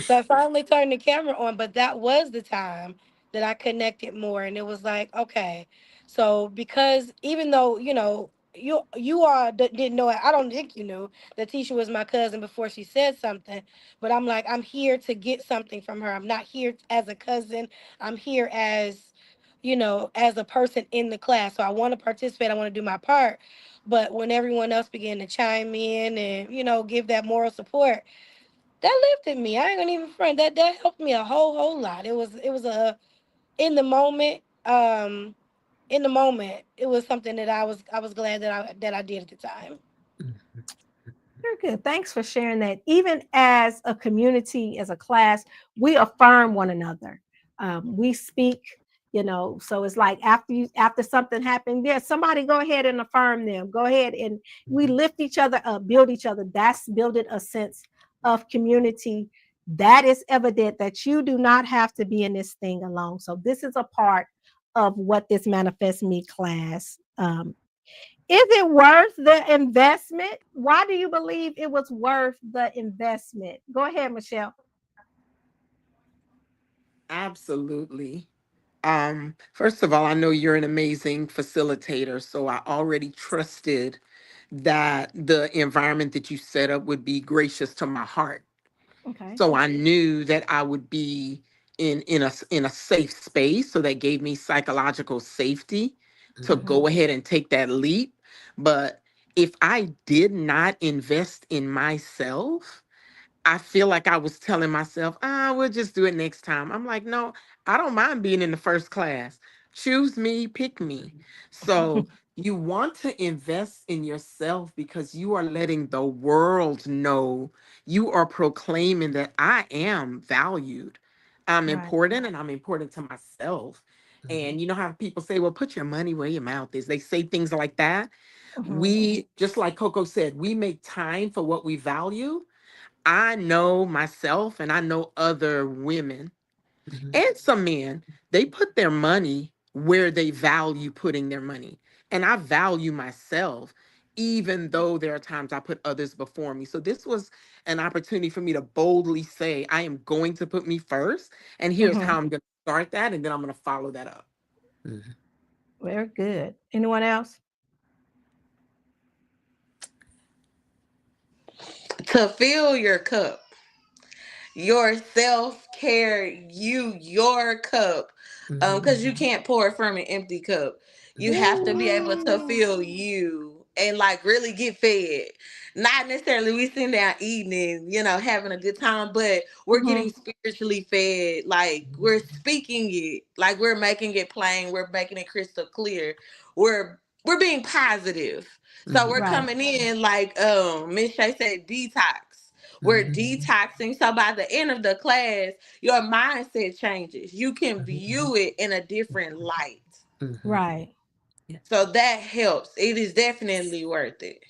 F: So I finally turned the camera on, but that was the time that I connected more, and it was like, okay, so because even though you all didn't know it, I don't think you knew that Tisha was my cousin before she said something, but I'm like, I'm here to get something from her. I'm not here as a cousin. I'm here as as a person in the class. So I want to participate. I want to do my part. But when everyone else began to chime in and give that moral support, that lifted me. I ain't gonna even front. That helped me a whole lot. It was a in the moment. In the moment, it was something that I was glad that I did at the time.
C: Mhm.
B: Very good. Thanks for sharing that. Even as a community, as a class, we affirm one another. We speak, so it's like after something happened, yeah, somebody go ahead and affirm them. Go ahead and we
C: Mhm.
B: lift each other up, build each other. That's building a sense of community. That is evident that you do not have to be in this thing alone. So this is a part of what this Manifest Me class is. It worth the investment? Why do you believe it was worth the investment? Go ahead, Michelle.
E: Absolutely. First of all, I know you're an amazing facilitator, so I already trusted that the environment that you set up would be gracious to my heart.
B: Okay.
E: So I knew that I would be in a safe space, so that gave me psychological safety to
B: Mhm.
E: go ahead and take that leap. But if I did not invest in myself, I feel like I was telling myself, we'll just do it next time. I'm like, no, I don't mind being in the first class. Choose me, pick me. So you want to invest in yourself because you are letting the world know, you are proclaiming that I am valued. I'm
B: Right.
E: important and I'm important to myself.
C: Mhm.
E: And you know how people say, well, put your money where your mouth is. They say things like that.
B: Mhm.
E: We, just like Coco said, we make time for what we value. I know myself and I know other women
C: Mhm.
E: and some men, they put their money where they value putting their money. And I value myself, even though there are times I put others before me. So this was an opportunity for me to boldly say, I am going to put me first. And here's
B: Mhm.
E: how I'm going to start that. And then I'm going to follow that up.
C: Mhm.
B: Very good. Anyone else?
D: To fill your cup, your self-care, your cup,
C: Mhm.
D: because you can't pour from an empty cup. You
C: Mhm.
D: have to be able to
B: Ooh.
D: fill you and like really get fed. Not necessarily we sitting down eating and having a good time, but we're
B: Mhm.
D: getting spiritually fed. Like we're speaking it, like we're making it plain, we're making it crystal clear. We're being positive. So we're
C: Mhm.
B: Right.
D: coming in like Miss Shay said, detox. We're
C: Mhm.
D: detoxing. So by the end of the class, your mindset changes. You can
C: Mhm.
D: view it in a different light.
C: Mhm.
B: Right.
C: Yeah.
D: So that helps. It is definitely worth it.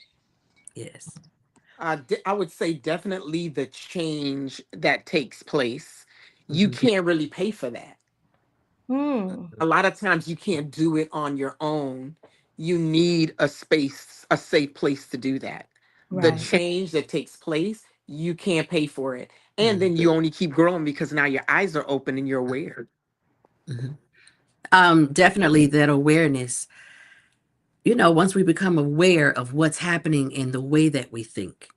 C: Yes.
E: I would say definitely the change that takes place. You
C: Mhm.
E: can't really pay for that.
B: Hmm.
E: A lot of times you can't do it on your own. You need a space, a safe place to do that. The
B: Right.
E: change that takes place, you can't pay for it. And
C: Mhm.
E: then you only keep growing because now your eyes are open and you're aware.
C: Mhm. Definitely that awareness. Once we become aware of what's happening in the way that we think.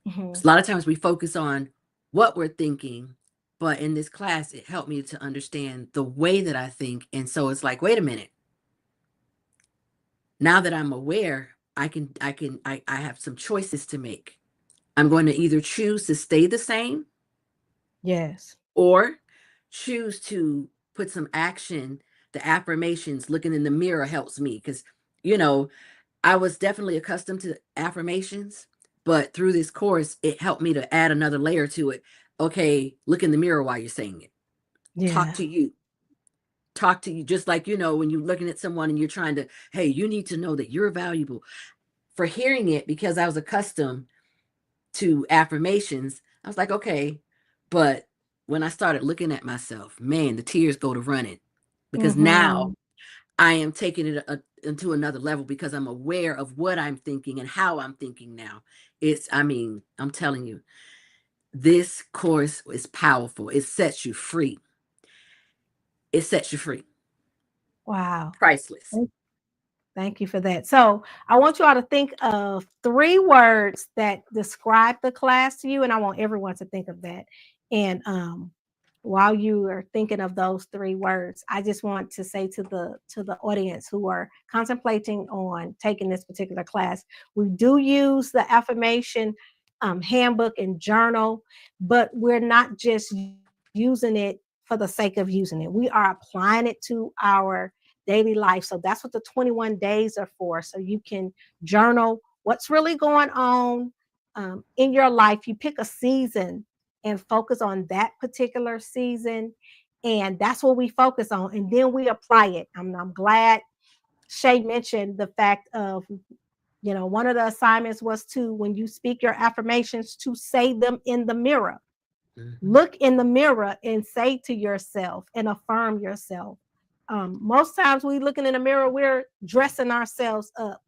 B: Mhm.
C: A lot of times we focus on what we're thinking, but in this class, it helped me to understand the way that I think. And so it's like, wait a minute. Now that I'm aware, I have some choices to make. I'm going to either choose to stay the same
B: Yes.
C: or choose to put some action. The affirmations, looking in the mirror helps me because, you know, I was definitely accustomed to affirmations, but through this course, it helped me to add another layer to it. Okay, look in the mirror while you're saying it. Talk
B: Yeah.
C: to you. Talk to you just like, when you're looking at someone and you're trying to, hey, you need to know that you're valuable. For hearing it, because I was accustomed to affirmations, I was like, okay. But when I started looking at myself, man, the tears go to running because now
B: Mhm.
C: I am taking it into another level because I'm aware of what I'm thinking and how I'm thinking now. I'm telling you, this course is powerful. It sets you free. It sets you free.
B: Wow.
C: Priceless.
B: Thank you for that. So I want you all to think of 3 words that describe the class to you, and I want everyone to think of that. And while you are thinking of those 3 words, I just want to say to the audience who are contemplating on taking this particular class, we do use the affirmation handbook and journal, but we're not just using it for the sake of using it. We are applying it to our daily life. So that's what the 21 days are for. So you can journal what's really going on in your life. You pick a season and focus on that particular season. And that's what we focus on. And then we apply it. I'm glad Shay mentioned the fact of, one of the assignments was to, when you speak your affirmations, to say them in the mirror.
C: Mhm.
B: Look in the mirror and say to yourself and affirm yourself. Most times we looking in the mirror, we're dressing ourselves up.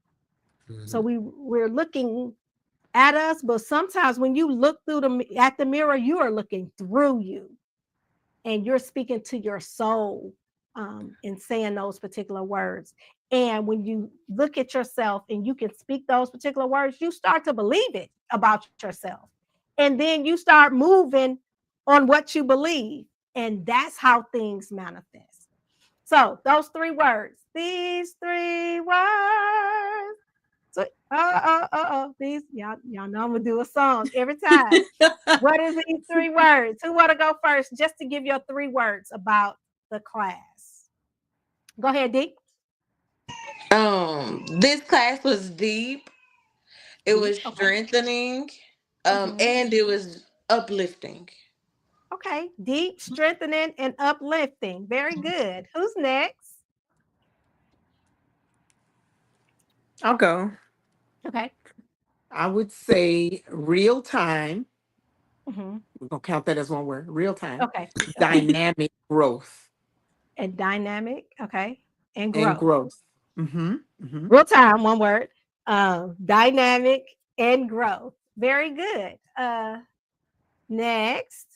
B: So
C: Mhm.
B: we're looking at us, but sometimes when you look through at the mirror, you are looking through you and you're speaking to your soul and saying those particular words. And when you look at yourself and you can speak those particular words, you start to believe it about yourself. And then you start moving on what you believe. And that's how things manifest. So, those 3 words, these 3 words So, these y'all know I'm gonna do a song every time. What is these 3 words? Who want to go first? Just to give your 3 words about the class. Go ahead, Dee.
D: This class was deep. It
B: Dee.
D: was
B: Okay.
D: strengthening,
B: Mhm.
D: and it was uplifting.
B: Okay. Deep, strengthening, and uplifting. Very good. Who's next?
E: I'll go.
B: Okay.
E: I would say real time.
B: Hmm.
E: We're gonna count that as one word. Real time.
B: Okay. Okay.
E: Dynamic growth
B: And dynamic. Okay. And
E: and
B: growth.
E: growth. Mm-hmm. Mm-hmm.
B: Real time, one word. Dynamic and growth. Very good. Next.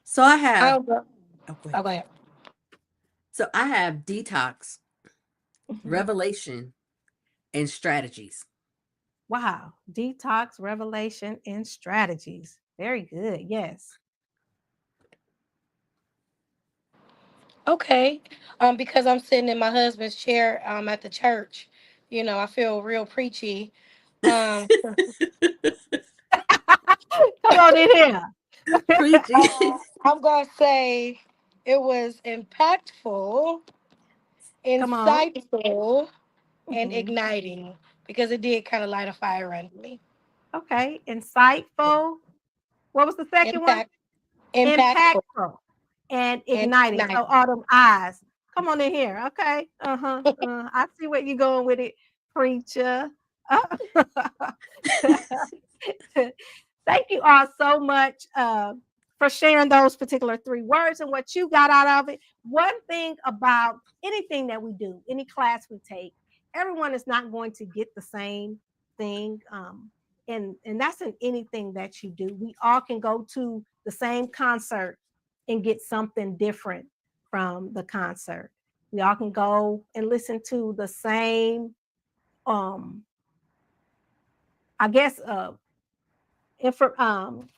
C: So I have,
F: I'll go.
C: oh, go ahead.
F: Oh, go ahead.
C: So I have detox,
B: Mhm.
C: revelation, and strategies.
B: Wow. Detox, revelation, and strategies. Very good. Yes.
F: Okay. Because I'm sitting in my husband's chair at the church, you know, I feel real preachy. Um,
B: Come on in here.
C: Preaching.
F: I'm gonna say it was impactful,
B: Come on.
F: insightful, and
B: Mhm.
F: igniting because it did kind of light a fire under me.
B: Okay. Insightful. What was the second one?
F: Impact, impactful,
B: Impactful and
F: and
B: igniting. So
F: igniting.
B: all them eyes. Come on in here. Okay. Uh-huh. I see where you're going with it, preacher. Thank you all so much for sharing those particular 3 words and what you got out of it. One thing about anything that we do, any class we take, everyone is not going to get the same thing. And that's in anything that you do. We all can go to the same concert and get something different from the concert. We all can go and listen to the same, I guess,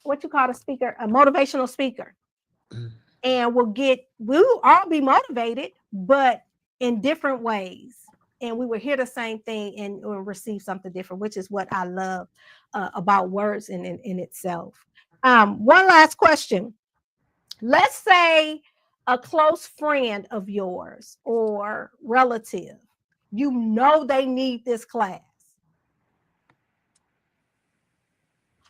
B: what you call a speaker, a motivational speaker, and we'll all be motivated, but in different ways. And we will hear the same thing and we'll receive something different, which is what I love about words in itself. One last question. Let's say a close friend of yours or relative, you know they need this class.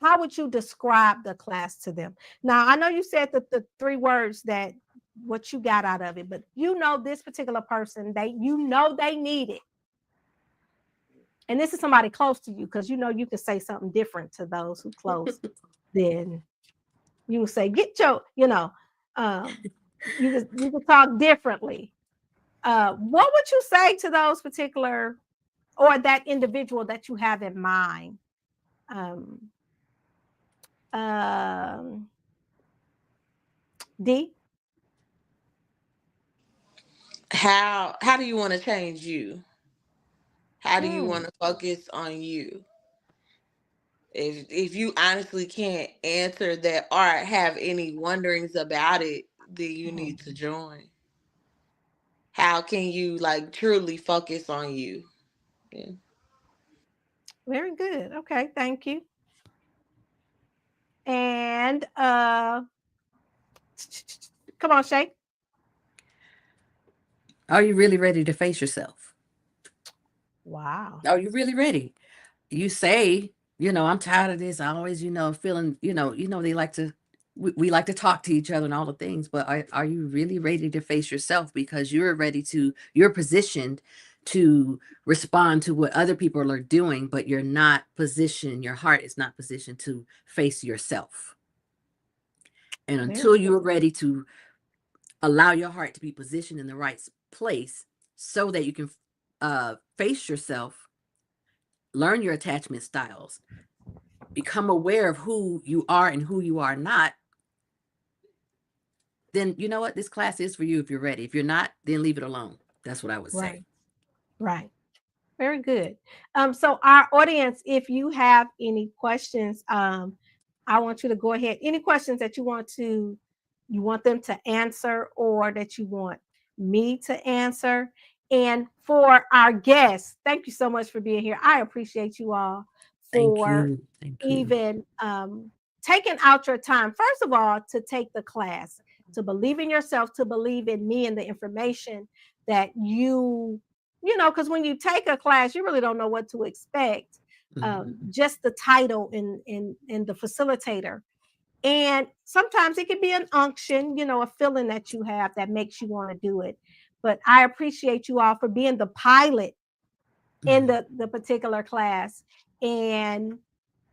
B: How would you describe the class to them? Now, I know you said the 3 words that what you got out of it, but you know this particular person, they need it. And this is somebody close to you because you know you can say something different to those who close. Then you will say, get your, you can talk differently. What would you say to those particular or that individual that you have in mind? Um, um, D.
D: How do you want to change you? How do you want
B: Mm,
D: to focus on you? If you honestly can't answer that or have any wonderings about it, then you
B: mhm.
D: need to join. How can you like truly focus on you? Yeah.
B: Very good. Okay, thank you. And come on, Shay.
C: Are you really ready to face yourself?
B: Wow.
C: Are you really ready? You say, I'm tired of this. I always, feeling, they like to, we like to talk to each other and all the things, but are you really ready to face yourself? Because you're positioned to respond to what other people are doing, but you're not positioned, your heart is not positioned to face yourself. And
B: Very
C: until
B: good.
C: you're ready to allow your heart to be positioned in the right place so that you can face yourself, learn your attachment styles, become aware of who you are and who you are not, then you know what? This class is for you if you're ready. If you're not, then leave it alone. That's what I would say.
B: Right. Right. Very good. So our audience, if you have any questions, I want you to go ahead. Any questions that you want them to answer or that you want me to answer. And for our guests, thank you so much for being here. I appreciate you all
C: Thank
B: for
C: you. Thank you.
B: even taking out your time, first of all, to take the class, to believe in yourself, to believe in me and the information that you know, because when you take a class, you really don't know what to expect. Just the title and the facilitator. And sometimes it can be an unction, you know, a feeling that you have that makes you want to do it. But I appreciate you all for being the pilot in the particular class and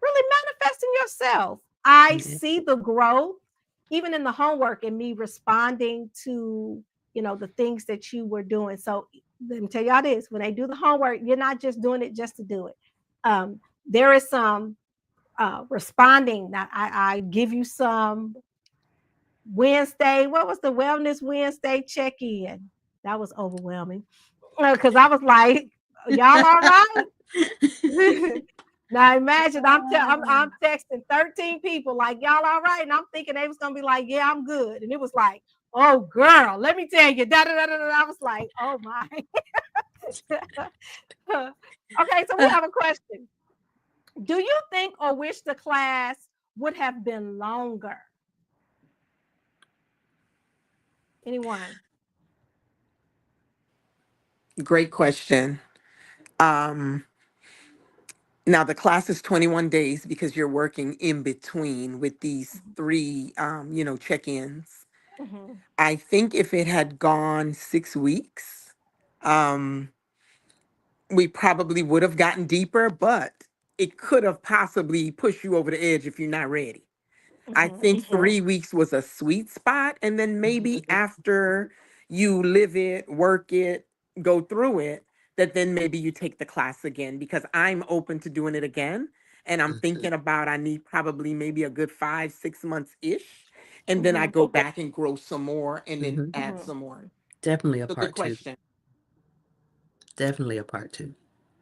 B: really manifesting yourself. I see the growth even in the homework and me responding to, you know, the things that you were doing. So let me tell y'all this, when they do the homework, you're not just doing it just to do it. There is some responding. Now I give you some Wednesday. What was the Wellness Wednesday check-in? That was overwhelming because I was like, y'all all right? Now imagine I'm texting 13 people like, y'all all right? And I'm thinking they was gonna be like, yeah, I'm good. And it was like, oh girl, let me tell you, da da da da da. I was like, oh my. Okay, so we have a question. Do you think or wish the class would have been longer? Anyone?
E: Great question. Now the class is 21 days because you're working in between with these three, check-ins.
B: Mm-hmm.
E: I think if it had gone 6 weeks, um, we probably would have gotten deeper, but it could have possibly pushed you over the edge if you're not ready. I think 3 weeks was a sweet spot. And then maybe after you live it, work it, go through it, that then maybe you take the class again because I'm open to doing it again. And I'm thinking about I need probably maybe a good 5, 6 months ish. And then I go back and grow some more and then add some more.
C: Definitely a
E: So good
C: part two.
E: question.
C: Definitely a part two.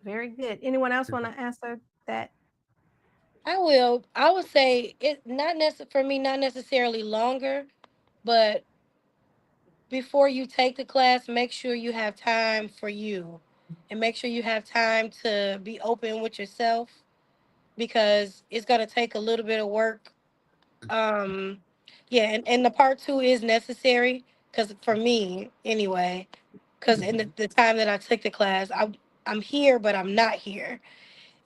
B: Very good. Anyone else want to answer that?
F: I will. I would say it not for me, not necessarily longer, but before you take the class, make sure you have time for you, and make sure you have time to be open with yourself because it's gonna take a little bit of work. Yeah, and the part two is necessary because for me anyway, because in the time that I took the class, I'm here, but I'm not here.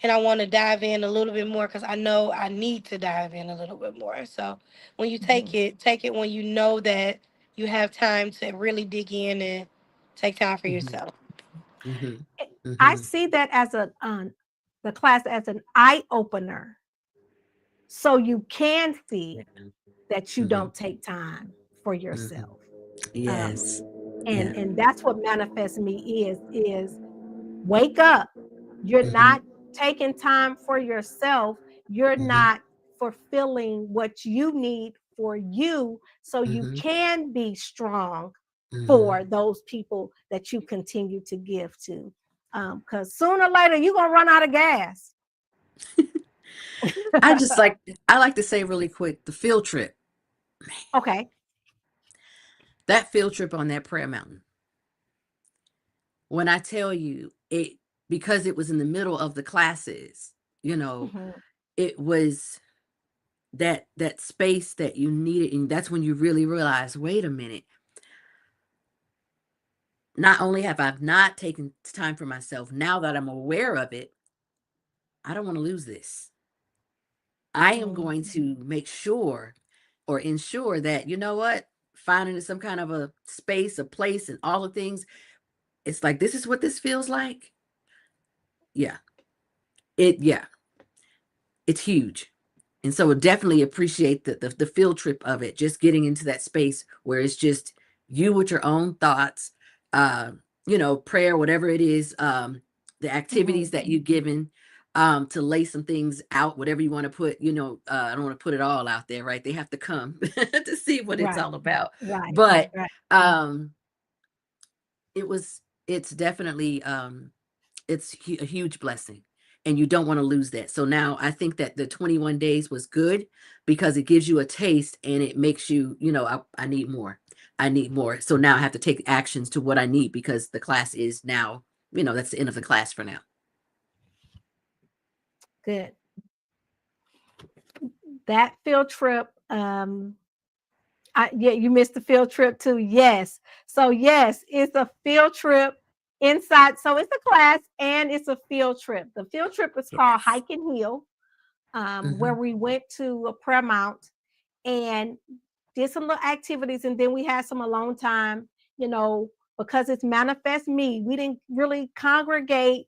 F: And I want to dive in a little bit more because I know I need to dive in a little bit more. So when you take it when you know that you have time to really dig in and take time for yourself.
B: I see that as the class as an eye opener, so you can see that you don't take time for yourself.
C: Yes.
B: And that's what Manifest Me is wake up. You're not taking time for yourself. You're not fulfilling what you need for you so you can be strong for those people that you continue to give to. Because sooner or later you're gonna run out of gas.
C: I like to say really quick, the field trip.
B: Okay.
C: That field trip on that prayer mountain. When I tell you it, because it was in the middle of the classes, you know, it was that space that you needed. And that's when you really realize, wait a minute. Not only have I not taken time for myself, now that I'm aware of it, I don't want to lose this. I am going to make sure or ensure that, you know what, finding some kind of a space, a place, and all the things, it's like, this is what this feels like. Yeah. It's huge. And so definitely appreciate the field trip of it, just getting into that space where it's just you with your own thoughts, prayer, whatever it is, the activities that you've given, to lay some things out, whatever you want to put, I don't want to put it all out there, right? They have to come to see what it's all about.
B: Right.
C: But it's definitely, it's a huge blessing. And you don't want to lose that. So now I think that the 21 days was good because it gives you a taste and it makes you, I need more. I need more. So now I have to take actions to what I need because the class is now, that's the end of the class for now.
B: Good. That field trip, you missed the field trip too. Yes. So yes, it's a field trip inside. So it's a class and it's a field trip. The field trip is called
C: Yes.
B: Hike and Heal, where we went to a prayer mount and did some little activities. And then we had some alone time, because it's Manifest Me. We didn't really congregate.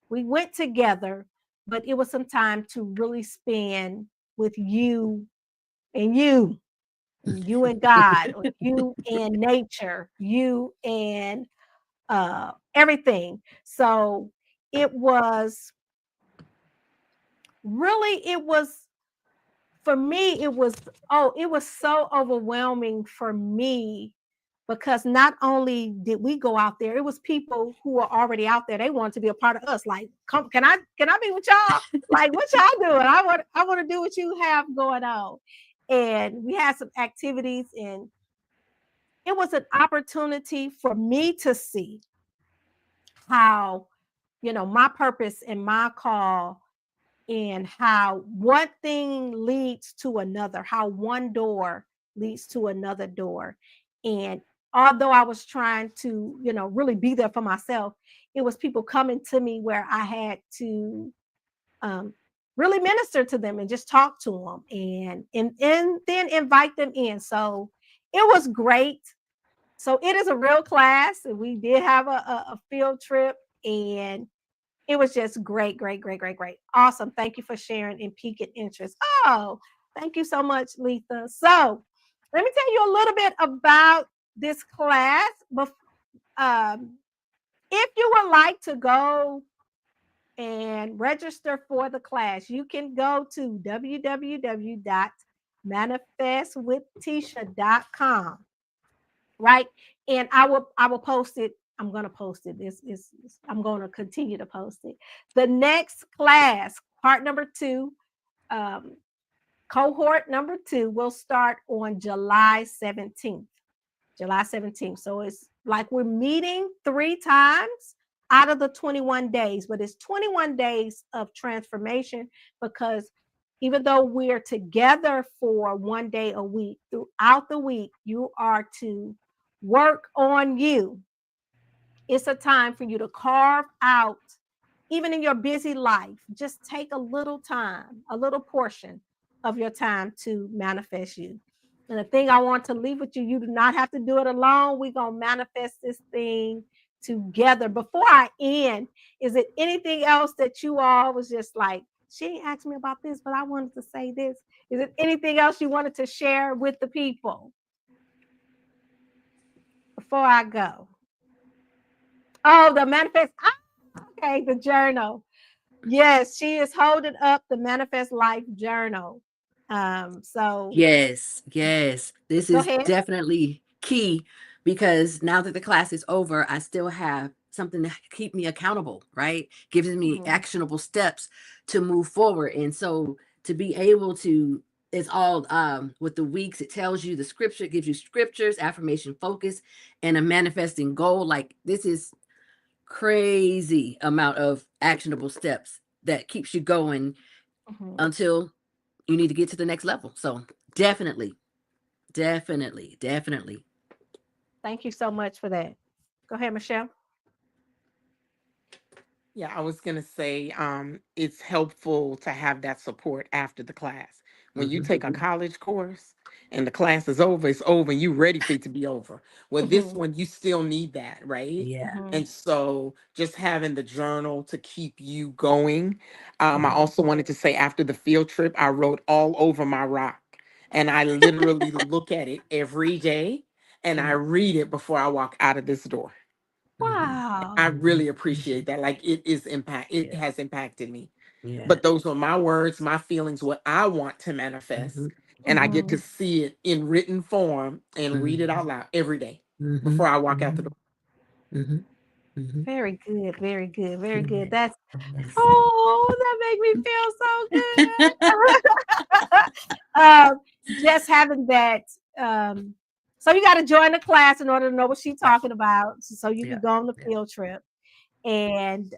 B: We went together, but it was some time to really spend with you and you and God, or you and nature, you and everything. So it was for me, it was so overwhelming for me, because not only did we go out there, it was people who were already out there. They wanted to be a part of us. Like, come, can I be with y'all? Like, what y'all doing? I want to do what you have going on. And we had some activities, and it was an opportunity for me to see how, my purpose and my call, and how one thing leads to another, how one door leads to another door. And although I was trying to, really be there for myself, it was people coming to me where I had to really minister to them and just talk to them and then invite them in. So it was great. So it is a real class. And we did have a field trip, and it was just great. Awesome. Thank you for sharing and piquing interest. Oh, thank you so much, Letha. So let me tell you a little bit about this class. If you would like to go and register for the class, you can go to www.manifestwithtisha.com, right? And I will post it. I'm going to post it. I'm going to continue to post it. The next class, part number 2, cohort number 2, will start on July 17th. So it's like we're meeting 3 times out of the 21 days, but it's 21 days of transformation, because even though we're together for 1 day a week, throughout the week, you are to work on you. It's a time for you to carve out, even in your busy life, just take a little time, a little portion of your time to manifest you. And the thing I want to leave with you, you do not have to do it alone. We're going to manifest this thing together. Before I end, is it anything else that you all was just like, she ain't asked me about this, but I wanted to say this? Is it anything else you wanted to share with the people before I go? Oh, the manifest. Okay, the journal. Yes, she is holding up the Manifest Life journal. So
C: yes, this is
B: ahead.
C: definitely key, because now that the class is over, I still have something to keep me accountable, right? Gives me actionable steps to move forward. And so to be able to, it's all with the weeks, it tells you the scripture, it gives you scriptures, affirmation, focus, and a manifesting goal. Like, this is crazy amount of actionable steps that keeps you going until you need to get to the next level. So definitely.
B: Thank you so much for that. Go ahead, Michelle.
E: Yeah, I was going to say it's helpful to have that support after the class. When you take a college course and the class is over, it's over and you're ready for it to be over. Well, this one, you still need that, right?
C: Yeah.
E: And so just having the journal to keep you going. I also wanted to say, after the field trip, I wrote all over my rock. And I literally look at it every day, and I read it before I walk out of this door.
B: Wow.
E: I really appreciate that. Like, it has impacted me.
C: Yeah.
E: But those are my words, my feelings, what I want to manifest. And I get to see it in written form and read it out loud every day before I walk out the door.
B: Very good. Very good. That's, oh, that makes me feel so good. Just having that So you got to join the class in order to know what she's talking about, so you
C: Yeah.
B: can go on the
C: Yeah.
B: field trip. And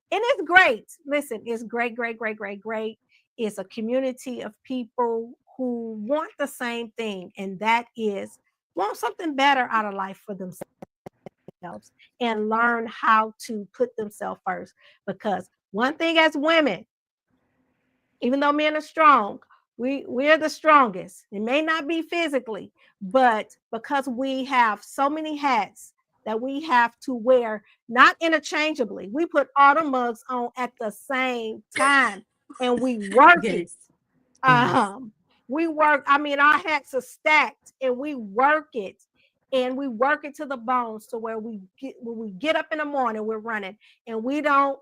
B: it's great. Listen, it's great. It's a community of people who want the same thing, and that is want something better out of life for themselves and learn how to put themselves first. Because one thing as women, even though men are strong, we're the strongest. It may not be physically, but because we have so many hats that we have to wear, not interchangeably. We put all the mugs on at the same time, and we work it.
C: Yes.
B: We work. I mean, our hats are stacked, and we work it, and we work it to the bones, to where when we get up in the morning, we're running, and we don't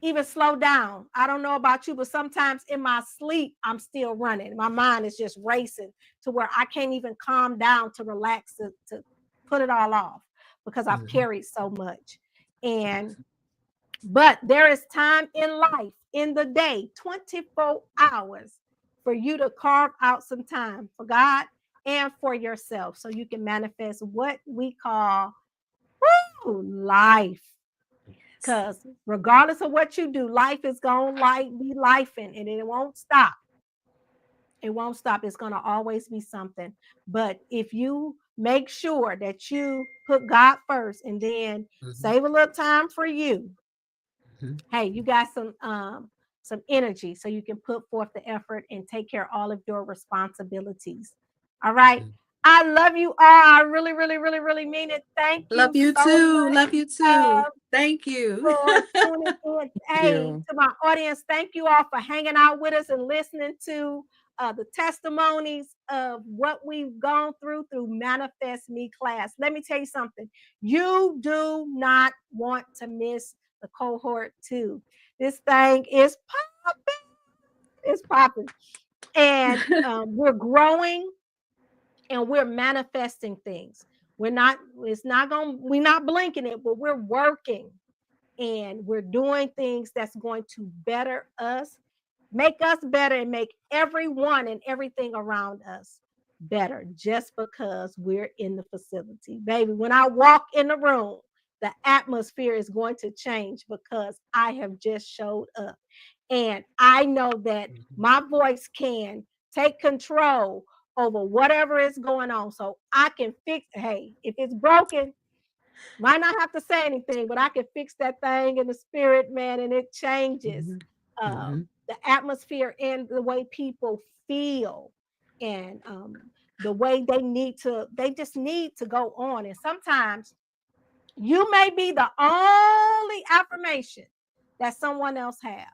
B: even slow down. I don't know about you, but sometimes in my sleep, I'm still running. My mind is just racing to where I can't even calm down to relax, to put it all off, because I've carried so much. But there is time in life, in the day, 24 hours, for you to carve out some time for God and for yourself, so you can manifest what we call life. Because regardless of what you do, life is going to be lifing, and it won't stop. It won't stop. It's going to always be something. But if you make sure that you put God first, and then save a little time for you, hey, you got some energy, so you can put forth the effort and take care of all of your responsibilities. All right. I love you all. I really, really, really, really mean it. Thank you.
C: Love you
B: so
C: too.
B: much,
C: Love you too. Thank you.
B: for tuning in. Hey, to my audience, thank you all for hanging out with us and listening to the testimonies of what we've gone through Manifest Me class. Let me tell you something. You do not want to miss the cohort 2. This thing is popping. It's popping. And we're growing, and we're manifesting things. We're not blinking it, but we're working, and we're doing things that's going to better us, make us better, and make everyone and everything around us better, just because we're in the facility. Baby, when I walk in the room, the atmosphere is going to change, because I have just showed up. And I know that my voice can take control over whatever is going on, so I can fix. Hey, if it's broken, might not have to say anything, but I can fix that thing in the spirit, man, and it changes the atmosphere and the way people feel, and the way they just need to go on. And sometimes you may be the only affirmation that someone else has,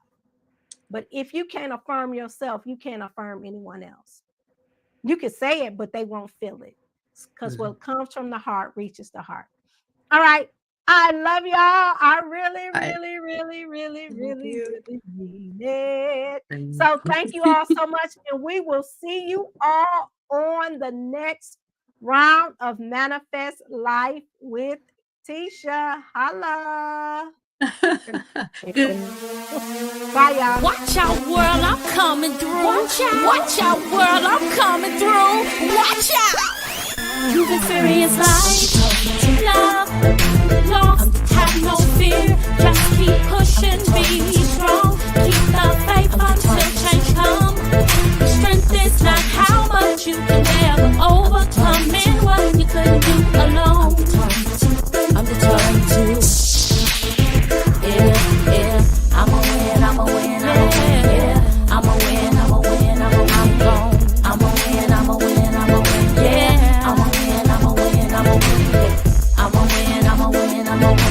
B: but if you can't affirm yourself, you can't affirm anyone else. You can say it, but they won't feel it, because what comes from the heart reaches the heart. All right. I love y'all. I really, really, really, really, really, really mean it. So thank you all so much. And we will see you all on the next round of Manifest Life with Tisha. Holla. Bye, y'all.
A: Watch out, world, I'm coming through. Watch out, world, I'm coming through. Watch out. You've experienced life, love, lost, have no fear. Just keep pushing, be strong. Keep the faith until change comes. Strength is not how much you can ever overcome, and what you couldn't do alone. I'm determined to. Yeah, I'm a win, I'm a win, I'm a win, yeah. I'm a win, I'm a win, I'm a win, I'm a win, I'm a win, I'm a win, yeah. I'm a win, I'm a win, I'm a win, I'm a win, I'm a win, I'm a win.